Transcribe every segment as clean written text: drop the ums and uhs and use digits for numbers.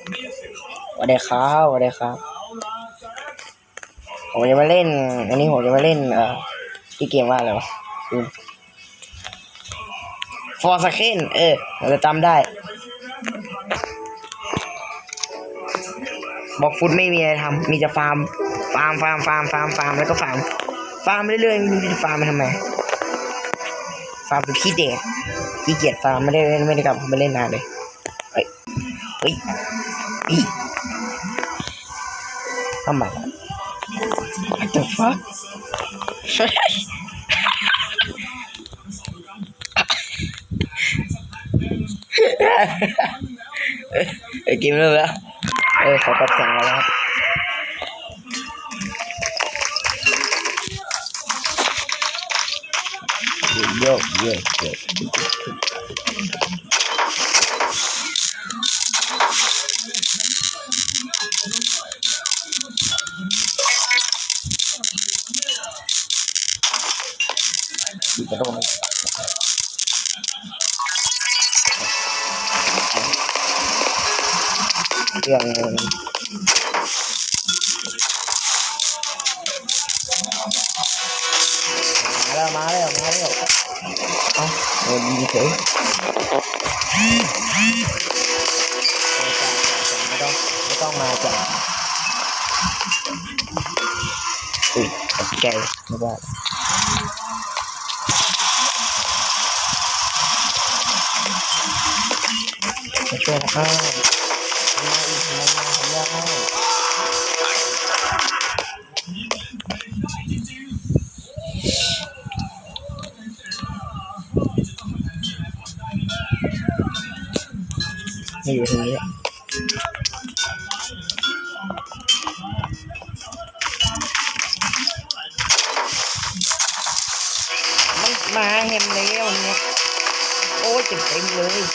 สวัสดีครับสวัสดีครับผมจะมาเล่นอันนี้ผมจะมาเล่นที่เกมว่าอะไรวะฟอร์สเคนเราจะจำได้บอกฟุตไม่มีอะไรทำมีจะฟาร์มแล้วก็ฟาร์มเรื่อยๆไม่รู้จะฟาร์มมาทำไมฟาร์มคือขี้เด็กขี้เกียจฟาร์มไม่ได้กลับมาเล่นนานเลยเฮ้ยทำไม What the fuck กินแล้วขอปรับเสียงแล้วโยกกระโดดเรื่องมาแล้วเอายิงเฉยไม่ต้องมาจ้ะตกใจไม่ได้มาช่วยนะไม่อยู่ตรงนี้มันมาเห็นแล้วเนี่ยโอ้ยเจ็บเต็มเลย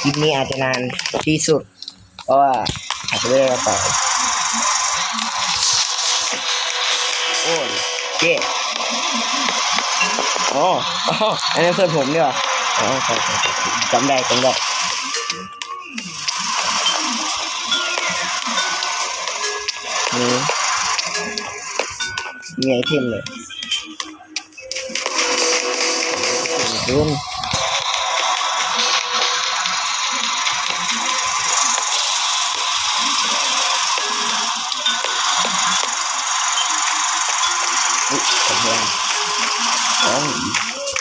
คลิปนี้อาจจะนานที่สุดเพราะว่าอาจจะไม่ได้กระเป๋าโอ้ยเจ๊อันนี้เพื่อนผมเนี่ยจำได้มีไอเทมเลยรุ่น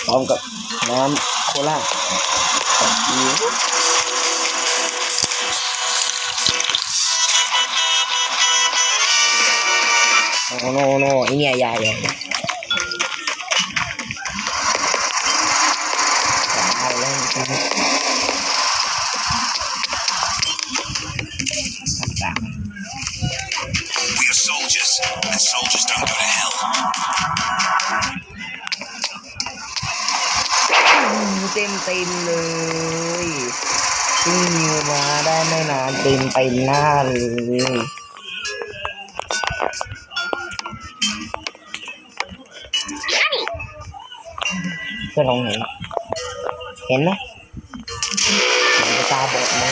พร้อมกับน้ำโคลาโนไอ้เนี่ยยายเลยเต็มเลยที่นิวมาได้ไม่นานเต็มหน้าเลยเพื่อนลองเห็นไหมมันตาบอดไหม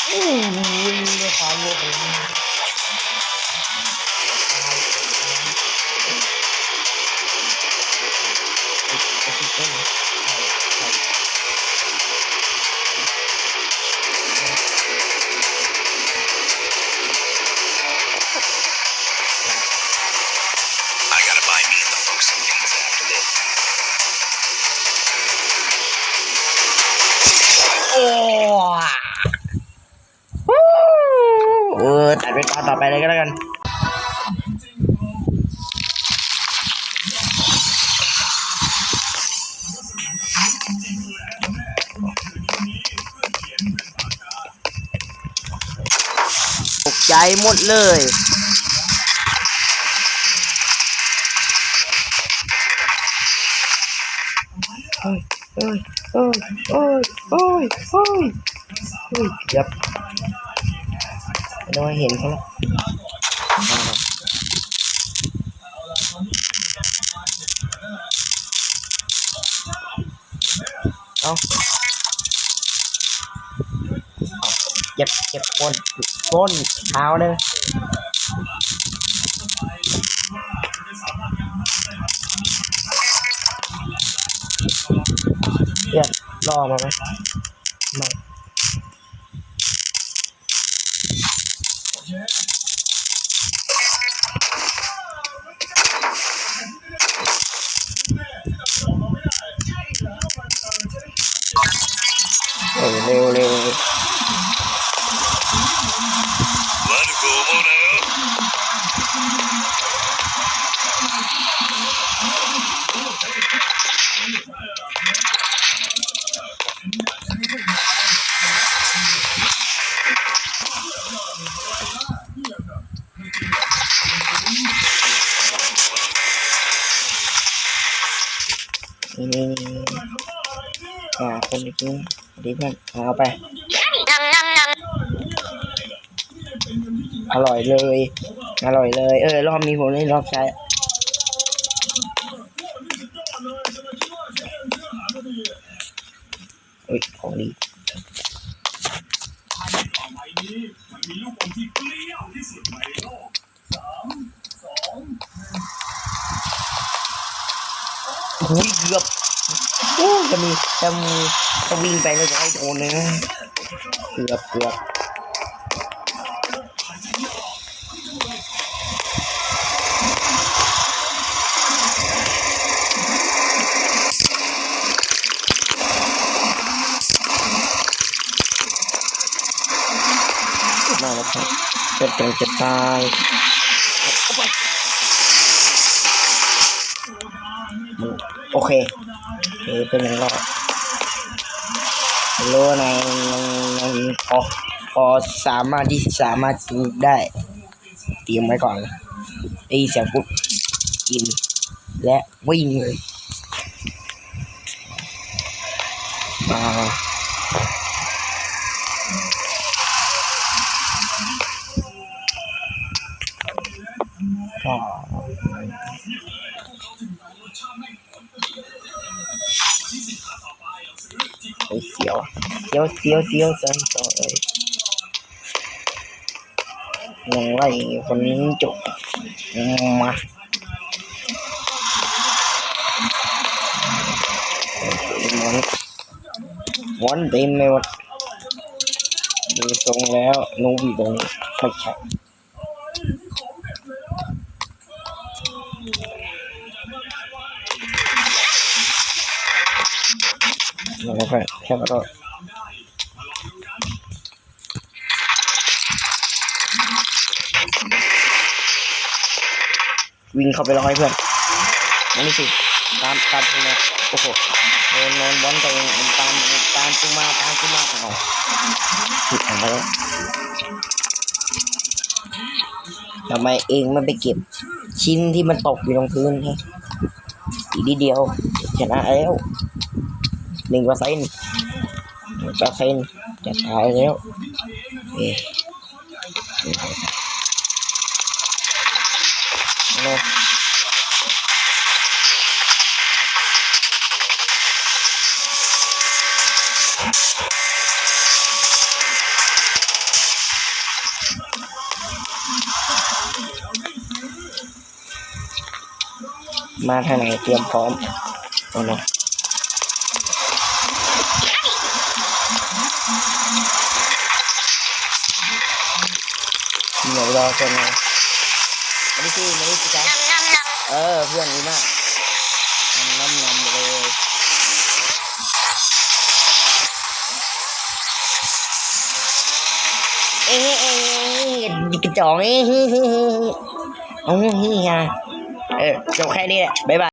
โอ้ยไม่ทำเลยตัดไปต่อไปเลยก็แล้วกัน ใจหมดเลยโอ้ยโอ้ยโอ้ยโอ้ยโอ้ยโอ้ยเกือบไม่เห็นเขาแล้วเอาเจ็บก้นเท้าเลยเพื่อนรอมาไหมไม่เร็วนี่คนนี้ดีเพื่อนเอาไปอร่อยเลยรอบนี้ผมเล่นรอบใช้อุ้ยของดีอุ้ยเกือบจะวิ่งไปแล้วจะให้โดนเลยนะเกือบมาแล้วครับจะตายโอเคเป็นยังไงรู้ในพอสามารถกินได้เตรียมไว้ก่อนได้เสียงปุ๊บกินและวิ่งเลยก็เสียวสันต่อเลยยังไล่คนจุกมาวันเต็มเลยวันดูทรงแล้วนุ่มตรงไม่ใช่แล้วก็แค่ก็วิ่งเข้าไปร้อยเพื่อนนี่สิตามกูมาโอ้โหนอนบอลตัวเองตามกูมาเอาผิดอะไรทำไมเองมันไปเก็บชิ้นที่มันตกอยู่ตรงพื้นให้อีกนิดเดียวชนะแล้ว1%จะตายแล้วมาทางไหนเตรียมพร้อมโอ้โหเดี๋ยวรอคนมาไม่ได้สิจ้าเพื่อนนี้มากน้ำเลยกระจอกเอาเฮียจบแค่นี้แหละบ๊ายบาย